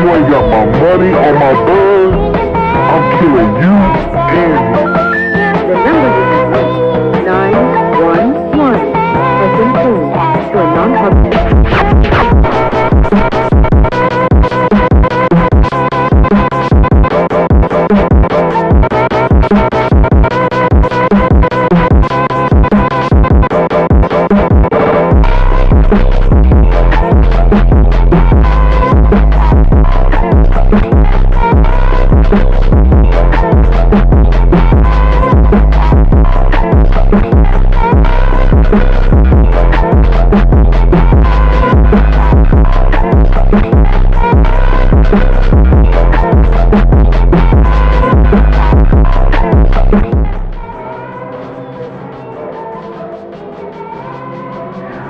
you ain't got my money or my buzz, I'm killing you and him. The number you have reached, 911, has been changed to a non-public.